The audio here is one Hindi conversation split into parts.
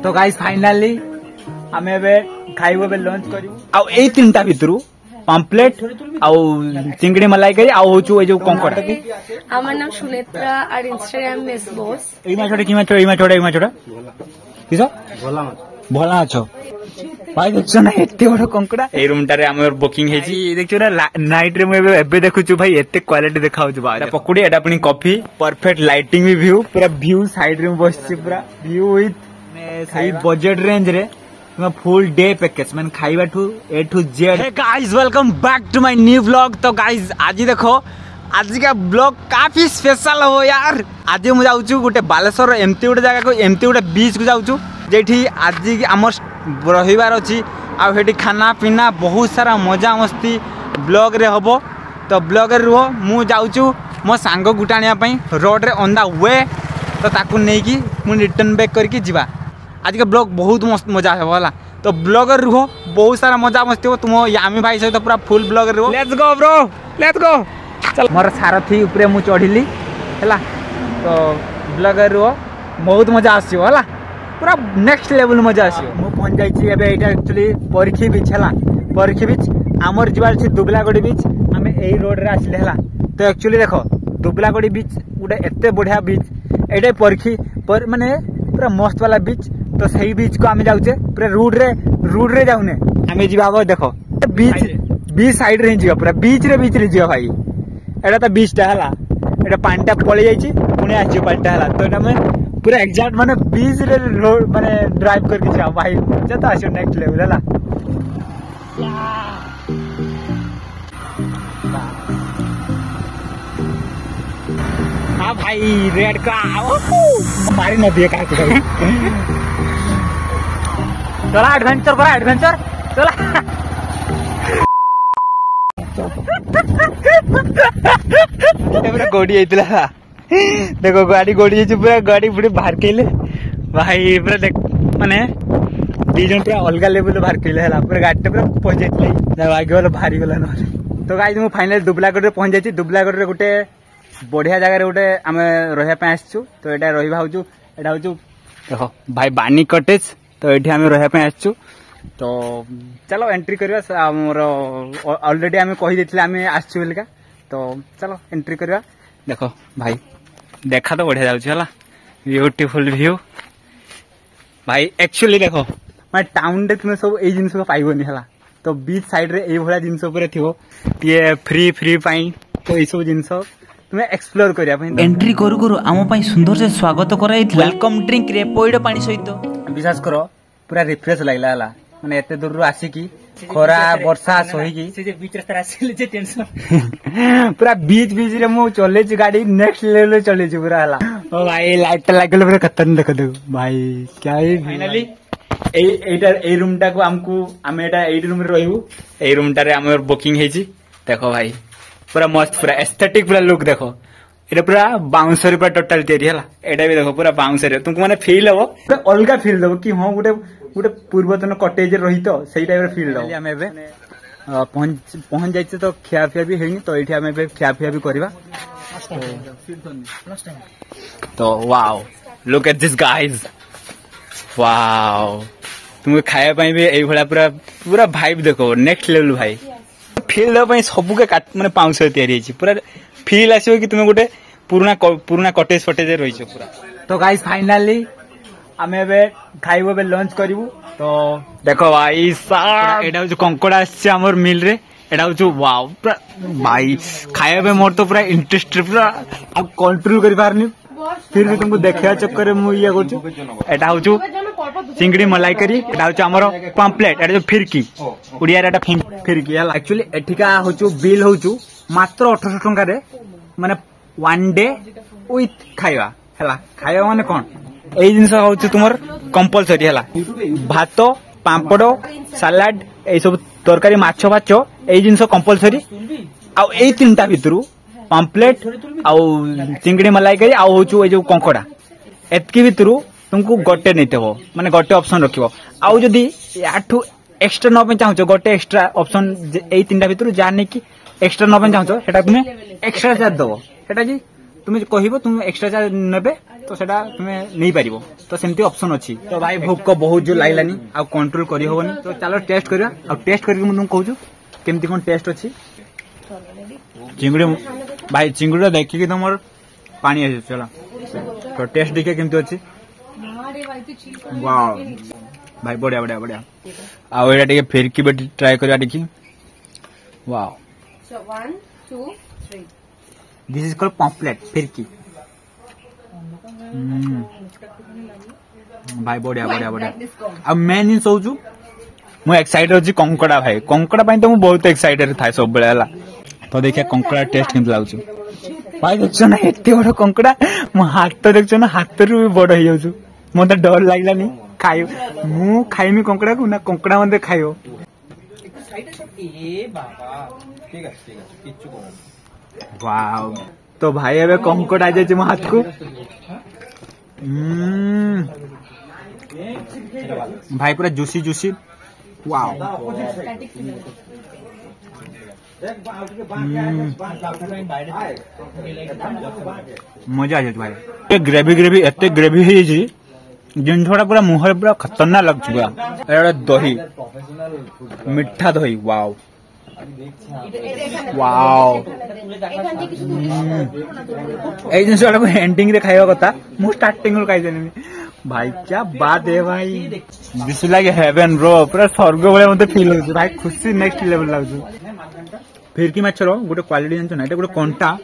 तो गाइस फाइनाली आमे एबे खाइबो बे लंच करिवो आ ए तीनटा भितरु पम्पलेट आ चिंगड़ी मलाई करी आ होचु ए जो कंकड़ा আমার নাম সুনেত্রা আর ইনস্টাগ্রাম মিস বস এই মাছটা কি মাছ এই মাছটা কিসো ভোলা মাছ भाई देखो ना एते बड़ कंकड़ा ए रूम टारे हमर बुकिंग हेची देखो ना नाइट रे मैं एबे देखुछु भाई एते क्वालिटी देखाउछु बा पकुड़ी एटा अपनी कॉफी परफेक्ट लाइटिंग भी व्यू पूरा व्यू साइड रे बसछि पूरा व्यू विथ सही बजट रेंज रे तुम फुल डे पैकेज मैंने खाइबा to A to Z. Hey guys welcome back to my new vlog. तो गाइस आज देखो आज का ब्लॉग काफी स्पेशल हो यार। आज मु जाउछु गोटे बालेश्वर एमती गोटे जगह को एमती गोटे बीच को जाउछु जेठी आज आम रहिबार अछि आ हेठी खाना पीना बहुत सारा मजा मस्ती ब्लॉग रे हबो। तो ब्लॉग रे रुहो मु जाउछु मो सांग गुटाणिया पई रोड रे ऑन द वे तो ताकू नै कि मु रिटर्न बैक करके जिबा। आज का ब्लॉग बहुत मस्त मजा है वाला। तो ब्लॉग रे रुहो बहुत सारा मजा मस्ती हो तुम यामी भाई सहित पूरा फुल ब्लॉग रे रुहो। Let's go bro let's go. चल मोर सारथी ऊपर मु चढ़िली हैला। तो ब्लॉग रे रुहो बहुत मजा आसियो हैला पूरा नेक्स्ट लेवल मजा आसियो। मु पहुंच जाइछि एबे एटा एक्चुअली परखी बीच हैला। परखी बीच हमर जिबार छि दुबलागड़ी बीच हमें एई रोड रे आसिले हैला। तो एक्चुअली देखो दुबलागड़ी बीच उडे एते बढ़िया बीच एटा परखी पर माने पूरा मस्त वाला बीच। तो सही बीच को आमे जाउचे पूरा रोड रे जाउने आमे जिबाबो देखो बीच साइड रे जिबा पूरा बीच रे जिबा भाई। एटा तो बीच टा हला एटा पानीटा पळे जाइछि पुणे आछि पानीटा हला। तो एटा में पूरा एग्जैक्ट माने बीच रे रोड माने ड्राइव करके जा भाई मजा तो आछो नेक्स्ट लेवल हला। हां भाई रेड का मारी न दिए का चला एडवेंचर करा एडवेंचर चला। गोड़ी आइतला देखो गाड़ी गोड़ी पूरा गाड़ी पूरी बाहर कैले भाई पूरा देख माने दीजन पूरा अलग लेवल बाहर कैले है पूरा गाड़ी पूरा पहुंच जाइतले आगे वाला भारी गला न। तो गाइस मु फाइनली दुबलागढ़ रे पहुंच जाइछि। दुबलागढ़ रे गोटे बढ़िया जगह रे गोटे आमे रहिया पे आछछु। तो एटा रहिबा होछु एटा होछु देखो भाई बानी कॉटेज। तो एठी आमे रहिया पे आछछु। तो चलो एंट्री करबा हमर ऑलरेडी आमे कहि देथिले आमे आछछु बोलका। तो चलो एंट्री करबा। देखो भाई देखा तो बढ़िया जाउछि हला ब्यूटीफुल व्यू भाई। एक्चुअली देखो मैं टाउन रे तुम सब ए जिंस पाइबोनी हला। तो बीच साइड रे ए भला जिंस ऊपर थिवो ये फ्री पाई। तो ए सब जिंस तुम्हें एक्सप्लोर करिया पई एंट्री करू करू आम पई सुंदर से स्वागत कराइथिला वेलकम ड्रिंक रे पइड पानी सहित। विश्वास करो पूरा रिफ्रेश लागला हला माने एते दूर रो आसी की खरा वर्षा सही की से जे बीच रास्ता आसिले जे टेंशन पूरा बीच रे मु चले छी गाड़ी नेक्स्ट लेवल चले छी पूरा हला। ओ भाई लाइट लागले पूरा खतरनाक देख दो भाई क्या है। फाइनली ए रूम टा को हमकू हम एटा ए रूम रे रहू ए रूम टा रे हमर बुकिंग हेची। देखो भाई पूरा मस्त पूरा एस्थेटिक पूरा लुक देखो एटा पूरा बाउंसर पूरा टोटल तैयारी हला। एटा भी देखो पूरा बाउंसर तुमको माने फील हो पूरा अलगा फील दो कि हां गोटे पूर्वतन कटेज रही तो सही टाइप रे फील दो। हम एबे पहुंच जाइछे तो खिया फिया भी हेनी। तो एठी हम एबे खिया फिया भी करबा। तो wow look at this guys wow तुमको खाया पई भी एई भला पूरा वाइब देखो नेक्स्ट लेवल भाई। फील दो पई सब के माने पाउंस तैयारी छी पूरा फील आसीओ कि तुम गोटे पुराना कटेज फटेज रही छो पूरा। तो गाइस फाइनली आमे एबे खाइबो बे लंच करिवु। तो देखो भाई साहब एटा जो कंकड़ा आछे हमर मिल रे एटा जो वाओ पूरा भाई खाइबे बे मोर तो पूरा इंटरेस्ट पूरा अब कंट्रोल करि पारनी फिर भी तुमको देखा चक्कर रे मु ये करछु। एटा होछु चिंगड़ी मलाई करी एटा होछु हमर पम्पलेट एटा जो फिरकी उड़िया रे एटा फिरकी हला। एक्चुअली एठिका होछु बिल होछु मात्र 1800 टंका रे माने वन डे विथ खाइबा हला। खाइबा माने कोन ए जिंस होछु तुमर कंपलसरी हला भात पांपड़ सलाड ए सब तरकारी माछ भाच ए जिंस कंपलसरी आ ए तीनटा भितरु पम्पलेट आउ चिंगड़ी मलाई करी आउ होछु ए जो कंकड़ा एतकी भितरु तुमको गोटे नैतेबो माने गोटे ऑप्शन रखिबो। आउ जदी याठू एक्स्ट्रा न पे चाहछो गोटे एक्स्ट्रा ऑप्शन ए तीनटा भितरु जा नै कि एक्स्ट्रा न पे चाहछो सेटा तुमे एक्स्ट्रा चार्ज दबो। सेटा जी तुमे कहइबो तुम एक्स्ट्रा चार्ज नेबे तो सेटा तुमे नहीं पारिबो तो सेमती ऑप्शन अछि। तो भाई भोक बहुत जो लाइलानी आ कंट्रोल करि होबनी तो चलो टेस्ट करिया आ टेस्ट करके मु तुम कहूछु केमती कोन टेस्ट अछि। चिंगुड़ी भाई चिंगुड़ी देखि कि तमर पानी आसे चला तो टेस्ट देखिए केमती अछि। वाओ भाई बढ़िया बढ़िया बढ़िया आ एटा टिके फेर की बेटी ट्राई करिया देखि। Wow 1 2 3 this is called pamphlet फिरकी। भाई बढ़िया बढ़िया बढ़िया अब मेन जिन सोचू मु एक्साइटेड अछि कंकड़ा भाई कंकड़ा पई तो मु बहुत एक्साइटेड थाय सब बेला हला। तो देखिए कंकड़ा टेस्ट केमती लागछु भाई देखछो ना एते बड़ कंकड़ा मु हाथ तो देखछो ना हाथ रू बड़ हो जाउछु मते डर लागलानी खाइ मु खाइमी कंकड़ा को ना कंकड़ा मते खाइयो। ए बाबा ठीक है किच्छु को वाओ तो भाई एबे कंकड़ा आ जाय मो हाथ को भाई पूरा जूसी जूसी। वाओ मजा आ जाय भाई ए ग्रेवी ग्रेवी एते ग्रेवी हे जी जिनछोड़ा पूरा मुहर पूरा खतरनाक लग चुका एड़ा दही मिठा दही। वाओ वाओ ए जिनछोड़ा को एंडिंग रे खाइबा कथा मु स्टार्टिंग रो खाइ देनी भाई क्या बात है भाई दिस लाइक हेवन ब्रो पूरा स्वर्ग भले मते फील होछ भाई खुशी नेक्स्ट लेवल लागछु। फिरकी माछरो गोटे क्वालिटी जानछ ना एटा गोटे कंटा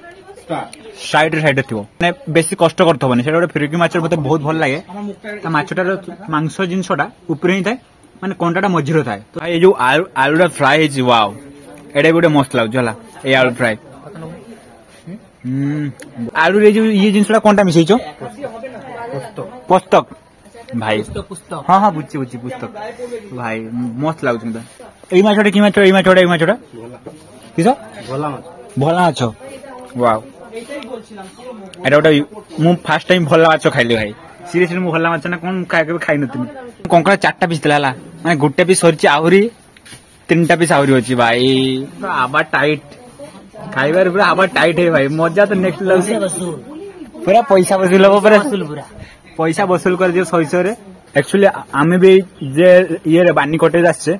साइड रे थिबो माने बेसी कष्ट करथबनी सेटा गोटे फिरकी माछर मते बहुत भल लागे ता माछटार मांस जिनसटा ऊपर ही थाए माने कंटाटा मझिरो थाए। तो ए जो आलूटा फ्राई हेछि वाओ एडे गोटे मस्त लागछ हला ए आलू फ्राई आलू रे जो ये जिनसटा कंटा मिसैछो पुस्तक भाई हाँ हाँ बुझी बुझी पुस्तक भाई मस्त लागछ मते। एई माछटा की माछटा एई माछटा किस भोला माछ वाओ एटा गोटे मु फर्स्ट टाइम भोला माछ खाइली भाई सीरियसली मु भोला माछ ना कोन खाइ खाइ नथिनी कंकड़ा 4टा पीस देला माने गोटे पीस सरची आहुरी 3टा पीस आहुरी अछि भाई आबा टाइट खाइबार पूरा आबा टाइट है भाई मजा तो नेक्स्ट लेवल पूरा पैसा वसूल हो पूरा पैसा वसूल कर दियो 100 रे। एक्चुअली आमे भी जे ये रे बानी कॉटेज आछे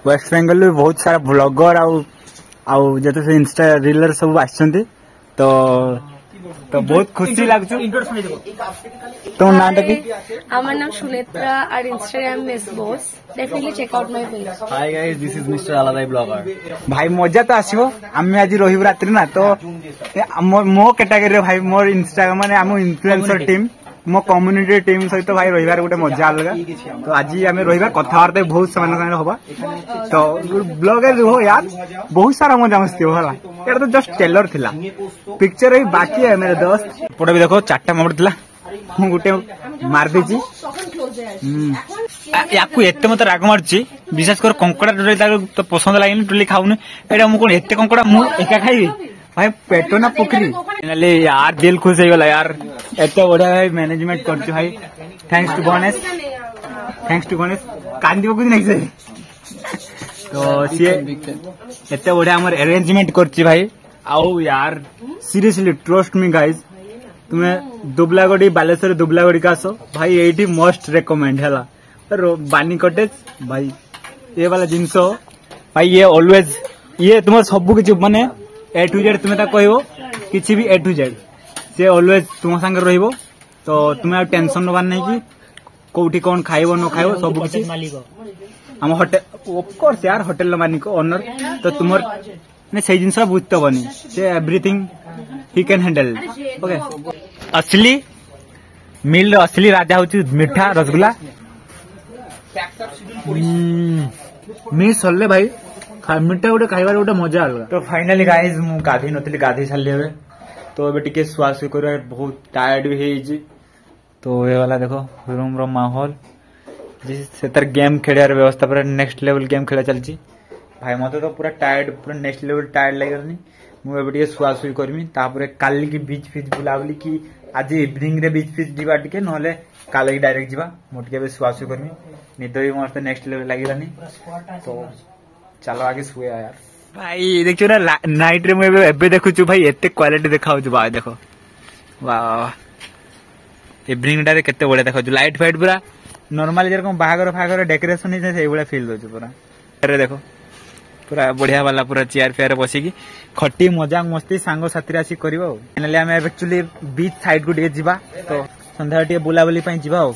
वेस्ट बेंगल में बहुत सारा ब्लॉगर आउ जते से इंस्टा रीलर सब आछंती तो बहुत खुशी लागछ। तो नाम की আমার নাম সুনেত্রা আর Instagram miss boss definitely check out my page. Hi guys this is mister Aladai blogger. भाई मजा तो आसीबो आमे आज रहिब रात्रि ना तो मो कैटेगरी भाई मोर इंस्टाग्राम माने आम इन्फ्लुएंसर टीम मो कम्युनिटी टीम सहित भाई रहिबार गोटे मजा अलग। तो आज आमे रहिबा कथावार्ता बहुत समान समान होबा तो ब्लॉगर हो यार बहुत सारा मजा मस्ती हो हला एटा तो जस्ट ट्रेलर थिला पिक्चर ही बाकी है मेरे दोस्त पड़े भी देखो 4टा मोड़ थिला मु गोटे मार देची याकू एते मत राग मारची विशेष कर कंकड़ा टोली तो पसंद लागेनी टोली खाउनी एटा मु कोन एते कंकड़ा मु एका खाइबी भाई पेटो ना पोखरी नले यार दिल खुश हो गला यार एते बड़ा भाई मैनेजमेंट करछ भाई थैंक्स टू गणेश कांदी बकु नहीं से तो सी एते बड़ा हमर अरेंजमेंट करछ भाई आउ यार सीरियसली ट्रस्ट मी गाइस तुम्हें दुबलागड़ी बालेश्वर दुबलागड़ी का आसो भाई एठी मोस्ट रेकमेंड हैला बानी कॉटेज भाई ये वाला जिनसो भाई ये ऑलवेज ये तुम सब किछ माने ए टू जेड तुम्हें कहबो किछि भी ए टू जेड से ऑलवेज तुम संग रहिबो तो तुम्हें टेंशन नबार नहीं कि कोठी कोन खाइबो न खाइबो सब किछि हम होटल ऑफ कोर्स यार होटल मालिक ओनर तो तुमर ने सही जिनस बुझते बनी से everything he can handle okay. असली मिल असली राजा होची मिठा रसगुल्ला मी सरले भाई मिठा गोटे खाइबार गोटे मजा अलग। तो फाइनाली गाइज मु गाधई नथली गाधई सारली एबे तो एबे टिके स्वास कर बहुत टायर्ड भी हेजी तो ये वाला देखो रूम रो माहौल से तर गेम खेलियार व्यवस्था पर नेक्स्ट लेवल गेम खेला चलची भाई मते तो पूरा टायर्ड पूरा नेक्स्ट लेवल टायर्ड लागरनी मु एबे टिके स्वास करमी तापर काली की बीच फीच बुलाबली की आज इवनिंग रे बीच फीच दिबा टिके नहले काले डायरेक्ट जीवा मु टिके स्वास करमी निद भी मस्त नेक्स्ट लेवल लागिलानी तो चलो आगे सुए यार भाई देखो ना नाइट रे एबे देखु भाई एते क्वालिटी देखाउ भाई देखो वाह इवनिंग टारे केते बढ़िया देखो लाइट फाइट पूरा नॉर्मली जेरकम बाहागर फागर डेकोरेशन है से भलिया फील दोछ पूरा अरे देखो पूरा बढ़िया वाला पूरा चेयर फेयर बसिकी खटी मजाक मस्ती सांग साथी आसी करबो फाइनली हम एक्चुअली बीच साइड को जिबा तो संध्या टे बुलाबुली पई जिबा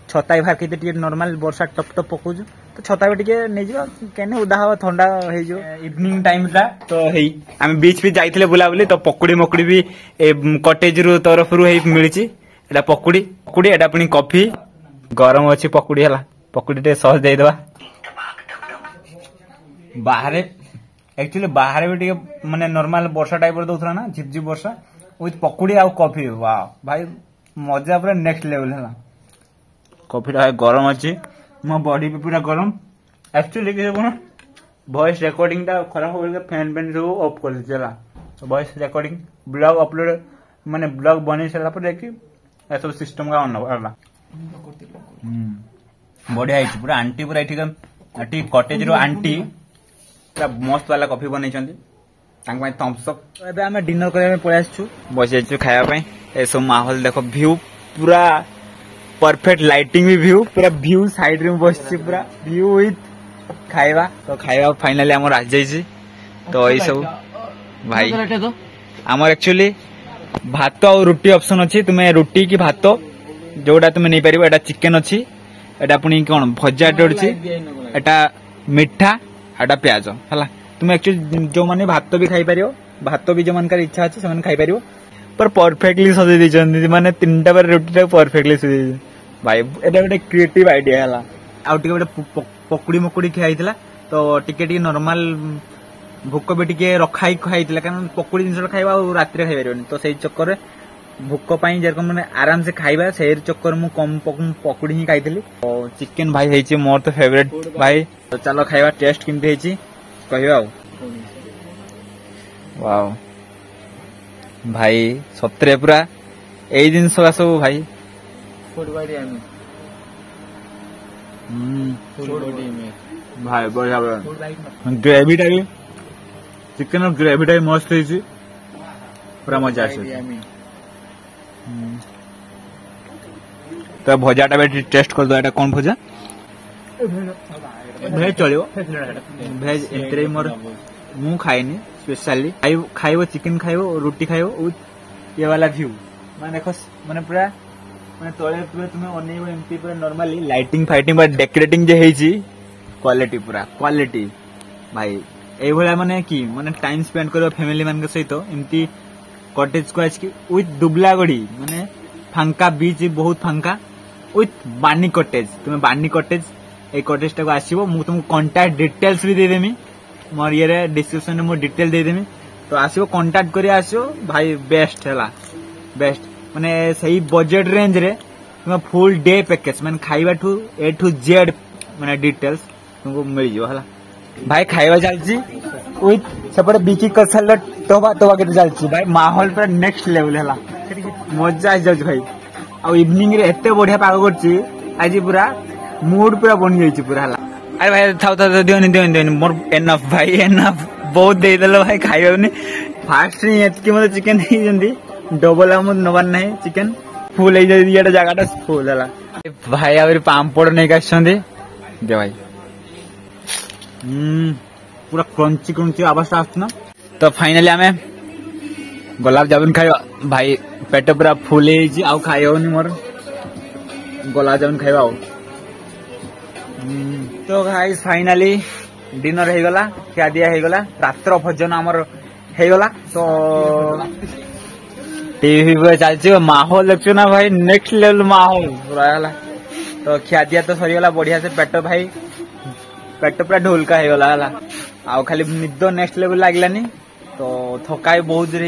छता बाहर के नॉर्मल वर्षा टप टप पकौछ तो छता भी टे नहीं जिबा केने उदा हवा ठंडा हे जो इवनिंग टाइम था तो हेई हम बीच भी जाइथिले बुलाबुली तो पकुड़ी मकुड़ी भी कॉटेज रो तरफ रु हे मिलिची एटा पकुड़ी पकुड़ी एटा पुनी कॉफी गरम अछि पकुड़ी हला पकुड़ी टे सॉस दे देबा बाहर एक्चुअली बाहर भी टे माने नॉर्मल वर्षा टाइप रो दोथरा ना झिपझिप वर्षा विथ पकुड़ी आ कॉफी वाओ भाई मजा पूरा नेक्स्ट लेवल हला कॉफी टा गरम अछि मो बॉडी पे पूरा गरम एक्चुअली के कोन वॉइस रिकॉर्डिंग टा खराब हो गया फैन पेन सब ऑफ कर दिला तो वॉइस रिकॉर्डिंग ब्लॉग अपलोड माने ब्लॉग बने सला पर देखि ऐसा सिस्टम का ऑन होला बढ़िया है पूरा आंटी पूरा एठी कॉटेज रो आंटी पूरा मस्त वाला कॉफी बनै छथि तांग में थम्स अप एबे हमें डिनर करे में पळे आछू बसे छु खाया पई ऐसो माहौल देखो व्यू पूरा परफेक्ट लाइटिंग भी व्यू पूरा व्यू साइड रे बसछि पूरा व्यू विथ खाइबा तो खाइबा फाइनली हमर आ जाई छी तो ए सब भाई हमर एक्चुअली भात और रोटी ऑप्शन अछि तुमे रोटी की भात जोडा तुमे नै परिबो एटा चिकन अछि एटा पुनी कोन भजा डोडछि एटा मिठा एटा प्याज हला तुम एक्चुअली जो माने भात भी खाई परियो भात भी जो मन कर इच्छा अछि समान खाई परियो पर परफेक्टली सजे दै छन माने तीनटा बार रोटी टा परफेक्टली सजे भाई एटा ଗୋଟେ क्रिएटिव आईडिया हला आ टिके ଗୋଟେ पकुड़ी मकुड़ी खाइतला तो टिके नॉर्मल भूक भी टिके रखाई खाइतला कारण पकुड़ी जिंस खाइबा और रात रे खाइ परियोनी तो सेही चक्कर रे भूक पई जेरकम माने आराम से खाइबा सेही चक्कर मु कम पकुड़ी ही खाइतली तो चिकन भाई हेची मोर तो फेवरेट भाई तो चलो खाइबा टेस्ट किमते हेची कहबा वाओ भाई सतरे पूरा एई दिन सब भाई भाई बढ़िया ग्रेवी टा भी चिकन और ग्रेवी टा भी मस्त है पूरा मजा आसे तो भजा टा भी टेस्ट कर दो एटा कौन भजा भेज चलियो भेज एंतरे मोर मु खाइनी स्पेशली खाइबो चिकन खाइबो रोटी खाइबो ये वाला व्यू माने देखो माने पूरा माने तळे पूरा तुमे अनेबो एमपी पूरा नॉर्मली लाइटिंग फाइटिंग बा डेकोरेटिंग जे हेची क्वालिटी पूरा क्वालिटी भाई ए भला माने की माने टाइम स्पेंड करो फैमिली मान के सहित एमती कॉटेज को आछि विथ दुबला गड़ी माने फांका बीच बहुत फांका विथ बानी कॉटेज तुमे बानी कॉटेज ए कॉटेज टा को आसीबो मु तुमको कांटेक्ट डिटेल्स भी दे देमी मोर ये डिस्क्रिप्शन में मो डिटेल दे देमी तो आसीबो कांटेक्ट करी आसीओ भाई बेस्ट हैला बेस्ट माने सही बजट रेंज रे तुम फुल डे पैकेज माने खाइबा ठू ए टू जेड माने डिटेल्स तुमको मिल जियो हला भाई खाइबा चलची विथ सेपटे बिकी कसल तोबा तोबा के चलची भाई माहौल पूरा नेक्स्ट लेवल हला मजा आ जाउ भाई आ इवनिंग रे एते बढ़िया पाग करची आज पूरा मूड पूरा बन जाईची पूरा हला अरे भाई थाउ थाउ दियोनी मोर एनफ भाई एनफ बहुत दे देलो भाई खाइबा फास्ट रे एतकी मते चिकन ही जंदी डबल आम नबार नहीं चिकन फुल ये जगह फुल है भाई आ पापड़ नहीं दे भाई पूरा क्रंची क्रंची आवाज आसना तो फाइनली आम गुलाब जामुन खाइबा भाई पेट पूरा फुल आउ खाई होनी मोर गुलाब जामुन खाइबा तो गाइस फाइनली डिनर हो गला खिया दिया हो गला रात्र भोजन आमर हो गला तो टीवी पे चलती माहौल देखो ना भाई नेक्स्ट लेवल माहौल पूरा तो खिया दिया तो सरीगला बढ़िया से पेट भाई पेट पूरा ढोलका हो गला आउ खाली निद नेक्स्ट लेवल लगलानी तो थका भी बहुत देर